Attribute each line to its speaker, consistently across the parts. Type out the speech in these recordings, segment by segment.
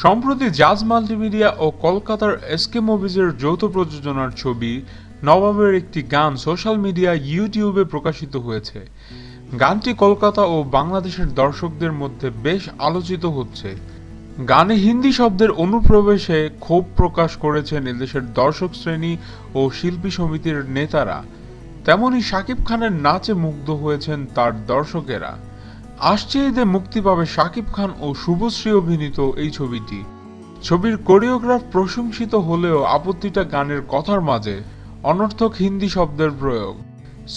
Speaker 1: সম্প্রতি জাজ মাল্টিমিডিয়া ও কলকাতার এসকে মুভিজের যৌথ প্রযোজনার ছবি নবাবের একটি গান সোশ্যাল মিডিয়া ইউটিউবে প্রকাশিত হয়েছে। গানটি কলকাতা ও বাংলাদেশের দর্শকদের মধ্যে বেশ আলোচিত হচ্ছে। গানে হিন্দি শব্দের অনুপ্রবেশে ক্ষোভ প্রকাশ করেছেন এদেশের দর্শক শ্রেণী ও শিল্পী সমিতির নেতারা। তেমনি শাকিব খানের নাচে মুগ্ধ হয়েছেন তার দর্শকেরা। আসছে ঈদে মুক্তি পাবে শাকিব খান ও শুভশ্রী অভিনীত এই ছবিটি। ছবির কোরিওগ্রাফ প্রশংসিত হলেও আপত্তিটা গানের কথার মাঝে অনর্থক হিন্দি শব্দের প্রয়োগ।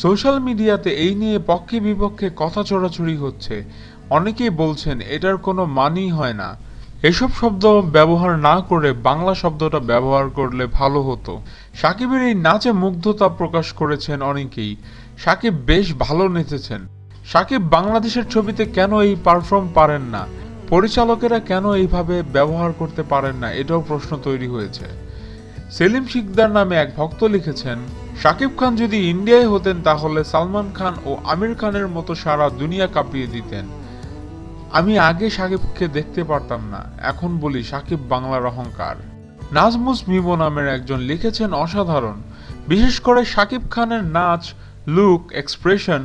Speaker 1: সোশ্যাল মিডিয়াতে এই নিয়ে পক্ষে বিপক্ষে কথা ছড়াছড়ি হচ্ছে। অনেকেই বলছেন এটার কোনো মানেই হয় না, এসব শব্দ ব্যবহার না করে বাংলা শব্দটা ব্যবহার করলে ভালো হতো। শাকিবের এই নাচে মুগ্ধতা প্রকাশ করেছেন অনেকেই। শাকিব বেশ ভালো নেচেছেন। শাকিব বাংলাদেশের ছবিতে কেন এই পারফর্ম পারেন না, পরিচালকেরা কেন এইভাবে ব্যবহার করতে পারেন না, এটাও প্রশ্ন তৈরি হয়েছে। সেলিম শিকদার নামে এক ভক্ত লিখেছেন, শাকিব খান যদি ইন্ডিয়ায় হতেন তাহলে সালমান খান ও আমির খানের মতো সারা দুনিয়া কাঁপিয়ে দিতেন। আমি আগে শাকিবকে দেখতে পারতাম না, এখন বলি শাকিব বাংলার অহংকার। নাজমুস মিমো নামের একজন লিখেছেন, অসাধারণ, বিশেষ করে শাকিব খানের নাচ, লুক, এক্সপ্রেশন,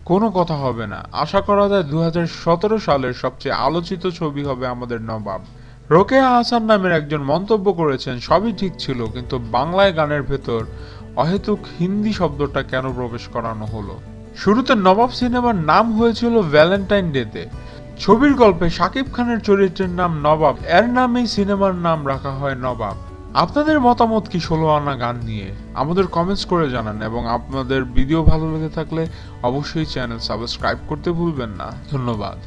Speaker 1: কোনো কথা হবে না। আশা করা যায় 2017 সালের সবচেয়ে আলোচিত ছবি হবে আমাদের নবাব। রোকেয়া হাসান নামের একজন মন্তব্য করেছেন, সবই ঠিক ছিল, কিন্তু বাংলায় গানের ভেতর অহেতুক হিন্দি শব্দটা কেন প্রবেশ করানো হলো। শুরুতে নবাব সিনেমার নাম হয়েছিল ভ্যালেন্টাইন ডেতে। ছবির গল্পে শাকিব খানের চরিত্রের নাম নবাব, এর নামেই সিনেমার নাম রাখা হয় নবাব। আপনাদের মতামত কি 16 আনা গান নিয়ে? আমাদের কমেন্টস করে জানান, এবং আপনাদের ভিডিও ভালো লেগে থাকলে অবশ্যই চ্যানেল সাবস্ক্রাইব করতে ভুলবেন না। ধন্যবাদ।